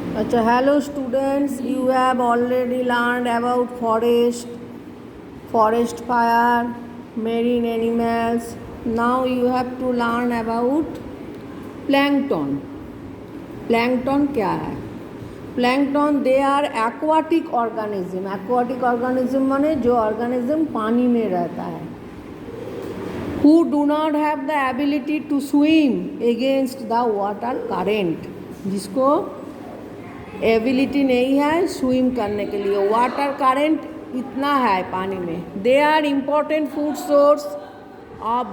अच्छा, hello students, you have already learned about forest fire, marine animals. Now you have to learn about plankton. Plankton क्या है? Plankton they are aquatic organism. Aquatic organism माने जो organism पानी में रहता है. Who do not have the ability to swim against the water current. जिसको ability नहीं है स्विम करने के लिए, वाटर करंट इतना है पानी में. They are important food source of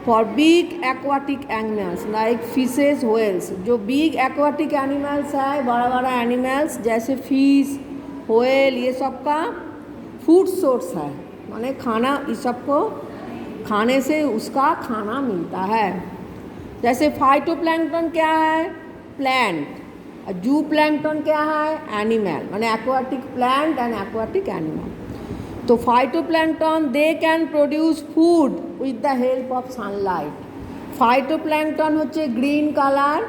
for big aquatic animals like fishes, whales. जो बिग एक्वाटिक एनिमल्स है, बड़ा बड़ा एनिमल्स जैसे फिश, व्हेल, ये सब का फूड सोर्स है, माने खाना, इस सबको खाने से उसका खाना मिलता है. जैसे फाइटोप्लैंक्टन क्या है? प्लांट. जू प्लैंक्टन क्या है? एनिमल, माने aquatic plant and aquatic animal. तो phytoplankton they can produce food with the help of sunlight. Phytoplankton होच्छे ग्रीन कलर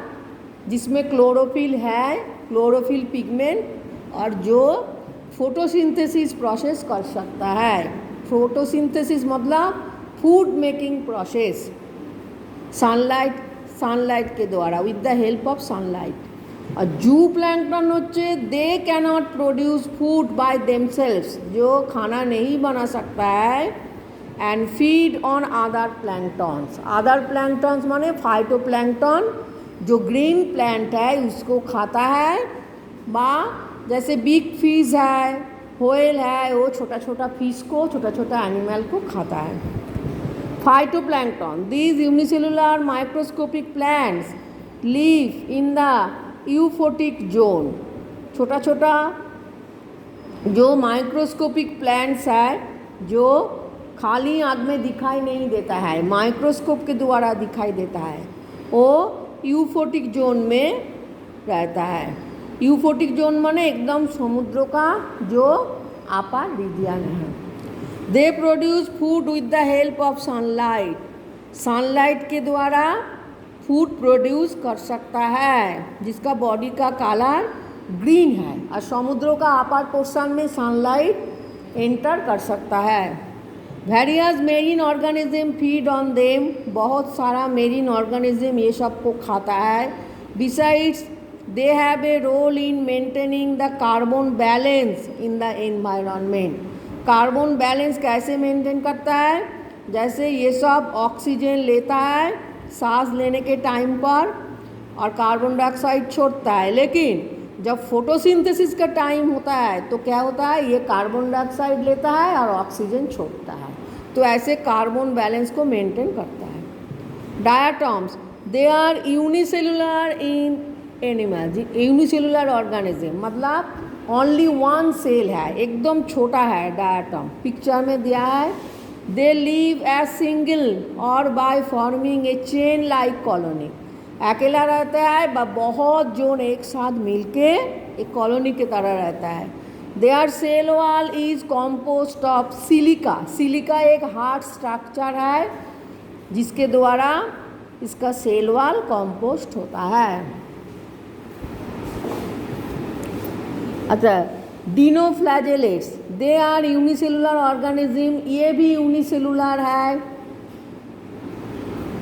जिसमें क्लोरोफिल है, क्लोरोफिल पिगमेंट, और जो फोटोसिंथेसिस प्रोसेस कर सकता है. फोटोसिंथेसिस मतलब फूड मेकिंग प्रोसेस सनलाइट के द्वारा, with the help of sunlight. और जू प्लैंक्टन होच्छे they cannot produce food by themselves, जो खाना नहीं बना सकता है, and feed on other planktons. Other planktons माने फाइटोप्लैंक्टन जो ग्रीन प्लांट है उसको खाता है, बा जैसे बिग फिश है, व्हेल है, वो छोटा छोटा फिश को, छोटा छोटा एनिमल को खाता है. Phytoplankton these unicellular microscopic plants live in the euphotic zone. छोटा छोटा जो माइक्रोस्कोपिक प्लांट्स है जो खाली आँख में दिखाई नहीं देता है, माइक्रोस्कोप के द्वारा दिखाई देता है, वो यूफोटिक जोन में रहता है. यूफोटिक जोन माने एकदम समुद्र का जो आपार रीजियन है. They produce food with the help of sunlight. Sunlight के द्वारा फूड प्रोड्यूस कर सकता है जिसका बॉडी का कलर ग्रीन है, और समुद्रों का अपर पोर्शन में सनलाइट एंटर कर सकता है. Various marine organism feed on them. बहुत सारा मेरीन ऑर्गेनिज्म ये सब को खाता है. Besides they have a role in maintaining the carbon balance in the environment. Carbon balance कैसे मेंटेन करता है? जैसे ये सब ऑक्सीजन लेता है सांस लेने के टाइम पर और कार्बन डाइऑक्साइड छोड़ता है, लेकिन जब फोटोसिंथेसिस का टाइम होता है तो क्या होता है, ये कार्बन डाइऑक्साइड लेता है और ऑक्सीजन छोड़ता है. तो ऐसे कार्बन बैलेंस को मेंटेन करता है. Diatoms they are unicellular in animals. Unicellular organism मतलब ओनली वन सेल है, एकदम छोटा है डायटम. पिक्चर में दिया है. दे लिव एज सिंगल और by forming a chain like colony. अकेला रहता है, बहुत जोन एक साथ मिलके एक कॉलोनी की तरह रहता है. Their cell wall is compost of silica. Silica एक हार्ड स्ट्रक्चर है जिसके द्वारा इसका सेल वॉल कॉम्पोस्ट होता है. अच्छा, dinoflagellates they are unicellular organism. ये भी यूनिसेलुलर है.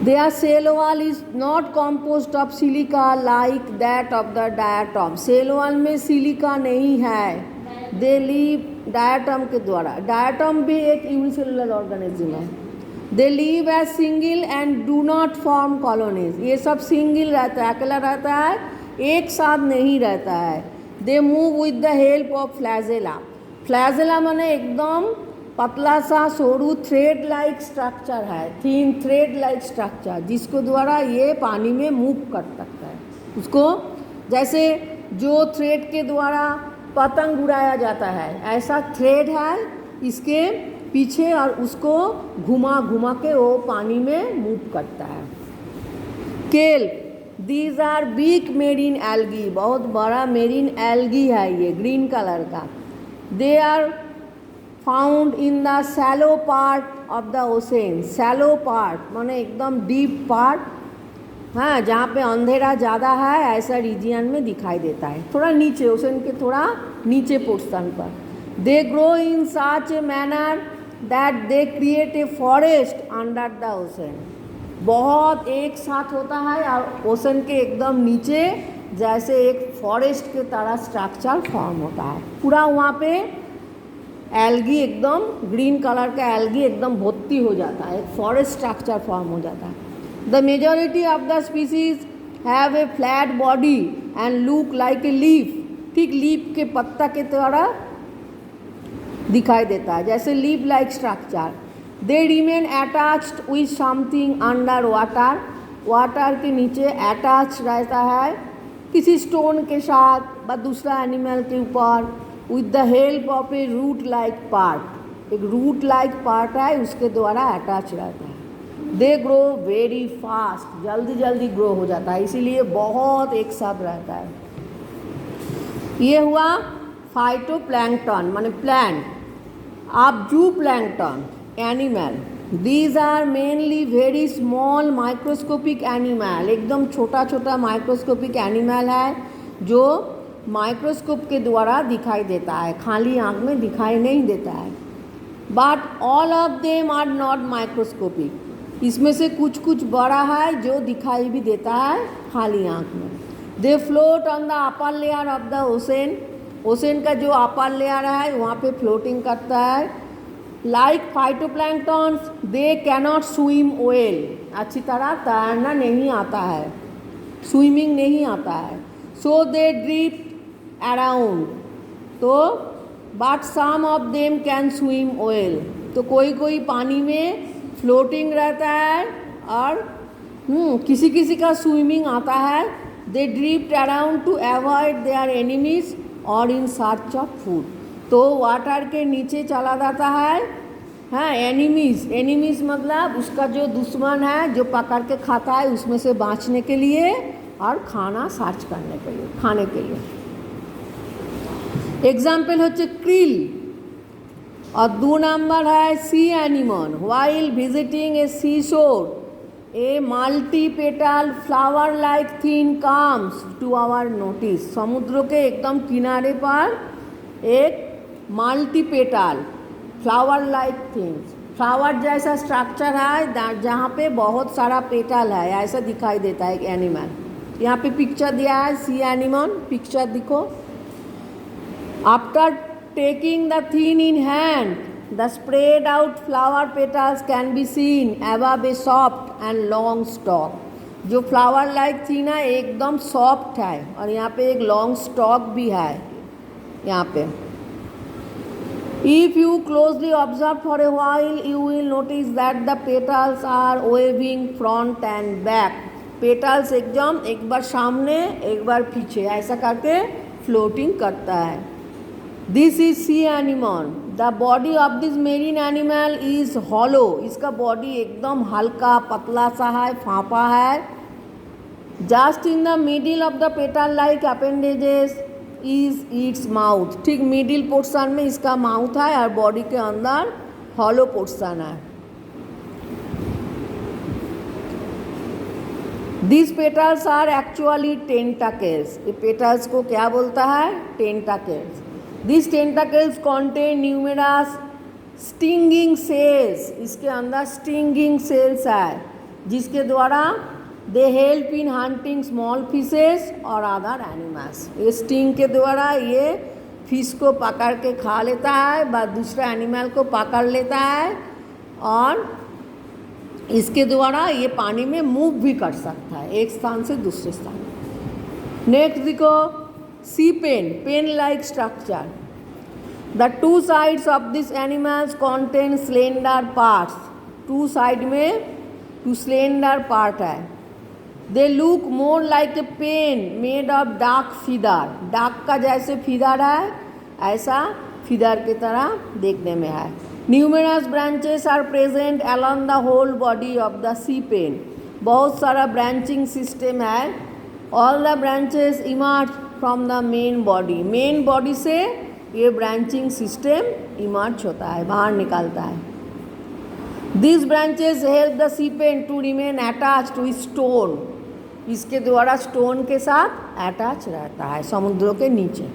Their cell wall is not compost of silica like that of the diatom. Cell wall में सिलिका नहीं है. दे लिव डायटम के द्वारा. डायटम भी एक यूनिसेलुलर ऑर्गेनिज्म है. They live as single and do not form colonies. ये सब सिंगल रहता है, अकेला रहता है, एक साथ नहीं रहता है. They move with the help of flagella. Flagella माने एकदम पतला सा सोरू थ्रेड लाइक स्ट्रक्चर है, थीन थ्रेड लाइक स्ट्रक्चर, जिसको द्वारा ये पानी में मूव कर सकता है. उसको जैसे जो थ्रेड के द्वारा पतंग उड़ाया जाता है, ऐसा थ्रेड है इसके पीछे, और उसको घुमा घुमा के वो पानी में मूव करता है. Kelp these are big marine algae. बहुत बड़ा मेरीन एल्गी है ये, ग्रीन कलर का. They are found in the shallow part of the ocean. Shallow part माने एकदम डीप पार्ट हाँ, जहाँ पे अंधेरा ज़्यादा है ऐसा रीजियन में दिखाई देता है, थोड़ा नीचे, ओशन के थोड़ा नीचे पोर्शन पर। They grow in such a manner that they create a forest under the ocean. बहुत एक साथ होता है और ओशन के एकदम नीचे जैसे एक फॉरेस्ट के तरह स्ट्रक्चर फॉर्म होता है। पूरा वहाँ पे एल्गी, एकदम ग्रीन कलर का एल्गी एकदम भर्ती हो जाता है, एक फॉरेस्ट स्ट्रक्चर फॉर्म हो जाता है। The majority of the species have a flat body and look like a leaf। ठीक लीफ के पत्ता के तरह दिखाई देता है, जैसे leaf like structure. They remain attached with something under water. Water के नीचे अटैच रहता है किसी स्टोन के साथ व दूसरा एनिमल के ऊपर, with the help of a root like part. एक रूट लाइक पार्ट है, उसके द्वारा अटैच रहता है। दे ग्रो वेरी फास्ट, जल्दी जल्दी ग्रो हो जाता है, इसीलिए बहुत एक साथ रहता है। ये हुआ फाइटोप्लैंक्टन माने प्लांट। अब zooplankton animal, these are mainly very small microscopic animal. एकदम छोटा छोटा माइक्रोस्कोपिक एनिमल है जो माइक्रोस्कोप के द्वारा दिखाई देता है, खाली आँख में दिखाई नहीं देता है। But all of them are not microscopic. इसमें से कुछ कुछ बड़ा है जो दिखाई भी देता है खाली आँख में। दे float on the upper layer of the ocean. Ocean का जो अपर लेयर है वहाँ पे फ्लोटिंग करता है। Like phytoplanktons they cannot swim well. अच्छी तरह तैरना नहीं आता है, स्विमिंग नहीं आता है। So they drift around. तो but some of them can swim well. तो कोई कोई पानी में फ्लोटिंग रहता है और किसी किसी का स्विमिंग आता है। They drift around to avoid their enemies और इन सर्च ऑफ फूड। तो वाटर के नीचे चला जाता है, हाँ, एनिमीज मतलब उसका जो दुश्मन है जो पकड़ के खाता है, उसमें से बाँचने के लिए और खाना सर्च करने के लिए, खाने के लिए। एग्जाम्पल होच्छे क्रिल। और 2 नंबर है sea animal. While visiting a sea shore a multi petal flower like thing comes to our notice. समुद्र के एकदम किनारे पर एक multi petal flower like things, flower जैसा स्ट्रक्चर है जहाँ पे बहुत सारा पेटल है, ऐसा दिखाई देता है एक एनिमल। यहाँ पे पिक्चर दिया है सी एनिमल, पिक्चर दिखो। After taking the thin in hand, the spread out flower petals can be seen above a soft and long stalk। जो फ्लावर लाइक थी ना एकदम सॉफ्ट है और यहाँ पे एक लॉन्ग स्टॉक भी है यहाँ पे। If you closely observe for a while, you will notice that the petals are waving front and back। Petals एकदम एक बार सामने एक बार पीछे ऐसा करके फ्लोटिंग करता है। This is sea animal. The body of this marine animal is hollow. इसका बॉडी एकदम हल्का पतला सा है, फांपा है। Just in the middle of the petal like appendages is its mouth. ठीक मिडिल पोर्शन में इसका माउथ है और बॉडी के अंदर हॉलो पोर्शन है। This petals are actually tentacles. ये पेटल्स को क्या बोलता है? Tentacles. This tentacles contain numerous stinging cells. इसके अंदर स्टिंगिंग सेल्स है जिसके द्वारा they help in hunting small fishes और अदर एनिमल्स। ये स्टिंग के द्वारा ये फिश को पकड़ के खा लेता है व दूसरा एनिमल को पकड़ लेता है और इसके द्वारा ये पानी में मूव भी कर सकता है एक स्थान से दूसरे स्थान। नेक्स्ट देखो sea pen, pen like structure. The two sides of this animals contain slender parts. Two side में टू स्लेंडर पार्ट है। They look more like a pen made of dark feather. Dark का जैसे feather है ऐसा feather की तरह देखने में है। Numerous branches are present along the whole body of the sea pen. बहुत सारा ब्रांचिंग सिस्टम है। All the branches emerge from the main body. Main body से ये ब्रांचिंग सिस्टम इमर्ज होता है, बाहर निकलता है। This branches help the sea pen to remain attached to stone. इसके द्वारा स्टोन के साथ अटैच रहता है समुद्रों के नीचे।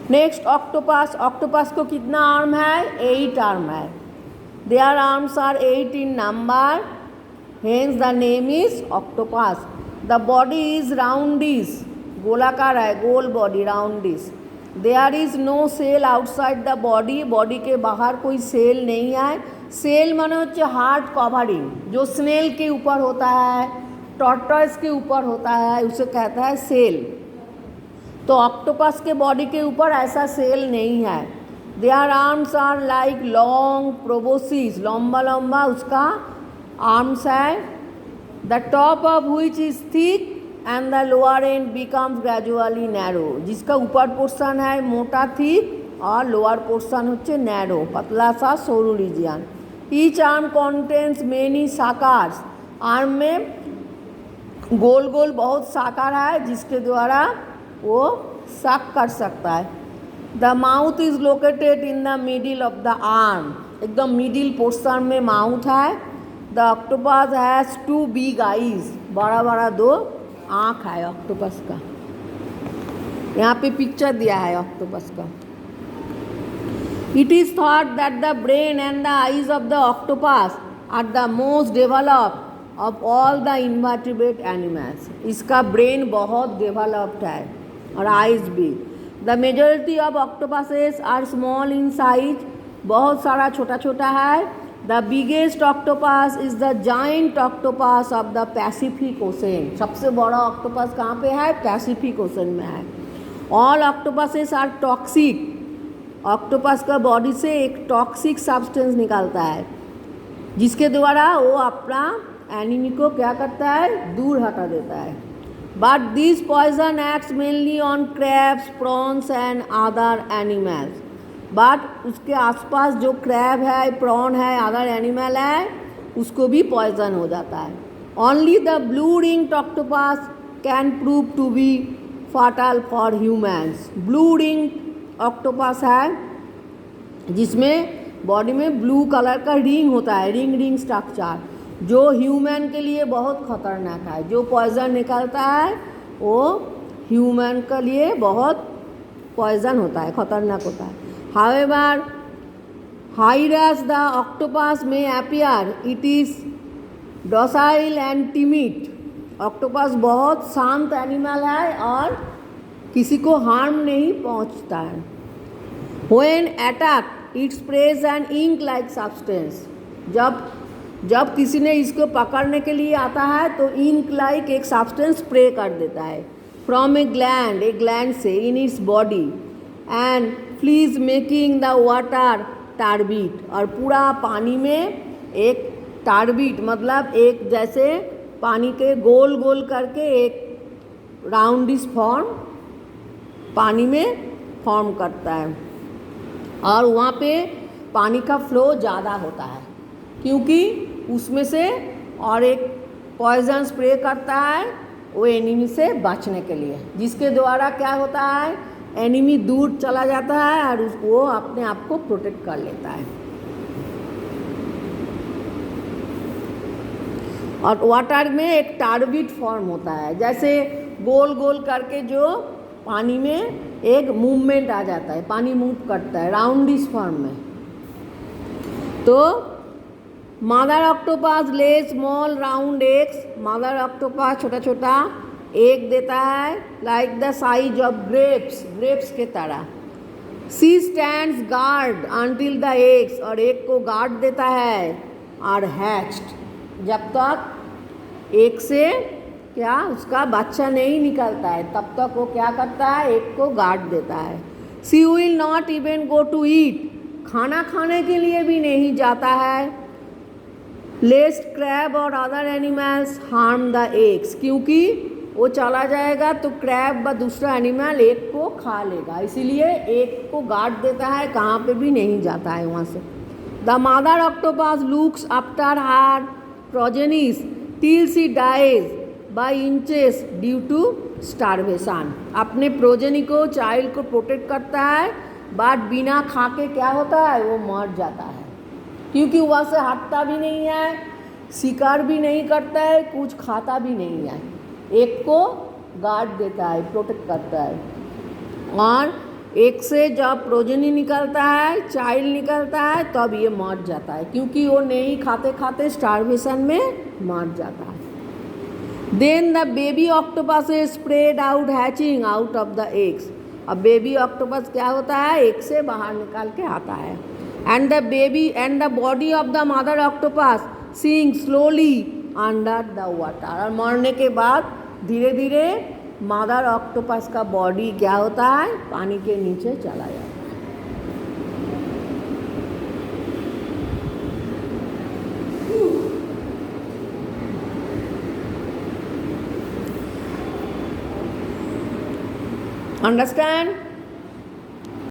Next octopus. ऑक्टोपस को कितना आर्म है? 8 आर्म है। Their arms are 8 in number, hence the name is octopus. The body is roundish, गोलाकार है, गोल body, roundish. There is no shell outside the body, body के बाहर कोई सेल नहीं है। सेल माने होच्छे हार्ड कवरिंग, जो स्नेल के ऊपर होता है, टॉर्टॉइस के ऊपर होता है, उसे कहता है सेल। तो ऑक्टोपस के बॉडी के ऊपर ऐसा सेल नहीं है। Their arms are like long proboscis, लंबा लंबा उसका आर्म्स है। The top of which is thick and the lower end becomes gradually narrow, जिसका ऊपर पोर्शन है मोटा थिक और लोअर पोर्शन होच्छे नैरो, पतला सा सौरू region. Each arm contains many suckers, arm में गोल गोल बहुत साकार है जिसके द्वारा वो सक कर सकता है। The mouth is located in the middle of the arm, एकदम मिडिल पोर्शन में माउथ है। The octopus has 2 big eyes, बड़ा बड़ा 2 आँख है ऑक्टोपस का। यहाँ पे पिक्चर दिया है ऑक्टोपस का। It is thought that the brain and the eyes of the octopus are the most developed of all the invertebrate animals. इसका ब्रेन बहुत डेवलप्ड है और आइज भी। The majority of octopuses are small in size, बहुत सारा छोटा छोटा है। The biggest octopus is the giant octopus of the Pacific Ocean, सबसे बड़ा ऑक्टोपस कहाँ पे है? पैसिफिक ओशन में है। All octopuses are toxic, octopus का बॉडी से एक टॉक्सिक सब्सटेंस निकलता है जिसके द्वारा वो अपना एनिमी को क्या करता है? दूर हटा देता है। But this poison acts mainly on crabs, prawns and other animals. But उसके आसपास जो क्रैब है, प्रॉन है, अदर एनिमल है, उसको भी पॉइजन हो जाता है। Only the blue ringed octopus can prove to be fatal for humans. Blue ringed octopus है जिसमें बॉडी में ब्लू कलर का रिंग होता है, रिंग रिंग स्ट्रक्चर, जो ह्यूमन के लिए बहुत खतरनाक है। जो पॉइजन निकलता है वो ह्यूमन के लिए बहुत पॉइजन होता है, खतरनाक होता है। However hideous the octopus may appear, it is docile and timid. Octopus बहुत शांत एनिमल है और किसी को हार्म नहीं पहुंचता है। When attack it sprays an ink like substance, जब किसी ने इसको पकड़ने के लिए आता है तो इंक लाइक एक सब्सटेंस स्प्रे कर देता है फ्रॉम एक ग्लैंड से in its body and flees making the water turbid, और पूरा पानी में एक टारबीट मतलब एक जैसे पानी के गोल गोल करके एक राउंडिश फॉर्म पानी में फॉर्म करता है और वहाँ पे पानी का फ्लो ज़्यादा होता है क्योंकि उसमें से और एक पॉइजन स्प्रे करता है वो एनिमी से बचने के लिए, जिसके द्वारा क्या होता है? एनिमी दूर चला जाता है और वो अपने आप को प्रोटेक्ट कर लेता है। और वाटर में एक टारबीट फॉर्म होता है, जैसे गोल गोल करके जो पानी में एक मूवमेंट आ जाता है, पानी मूव करता है राउंडिश फॉर्म में। तो mother octopus lay small round eggs, mother octopus छोटा छोटा एग देता है like the size of grapes के तरह। She stands guard until the eggs, और एग को गार्ड देता है और हैच्ड, जब तक एग से क्या उसका बच्चा नहीं निकलता है तब तक वो क्या करता है? एग को गार्ड देता है। She will not even go to eat, खाना खाने के लिए भी नहीं जाता है। लेस्ट क्रैब और other animals harm the eggs, क्योंकि वो चला जाएगा तो क्रैब व दूसरा एनिमल एग को खा लेगा, इसीलिए एग को गार्ड देता है, कहाँ पे भी नहीं जाता है वहाँ से। The mother octopus looks after her progenies till she dies by inches due to starvation. अपने प्रोजेनी को, चाइल्ड को प्रोटेक्ट करता है, बट बिना खा के क्या होता है? वो मर जाता है, क्योंकि वहाँ से हटता भी नहीं है, शिकार भी नहीं करता है, कुछ खाता भी नहीं है, एक को गार्ड देता है, प्रोटेक्ट करता है। और एक से जब प्रोजनी निकलता है, चाइल्ड निकलता है, तब ये मर जाता है, क्योंकि वो नहीं खाते खाते स्टार्वेशन में मर जाता है। Then the baby octopus is spread out hatching out of the eggs. अब बेबी ऑक्टोपस क्या होता है, एक से बाहर निकाल के आता है। And the body of the mother octopus sink slowly under the water. और मरने के बाद धीरे धीरे मदर ऑक्टोपस का बॉडी क्या होता है, पानी के नीचे चला जाता है। अंडरस्टैंड?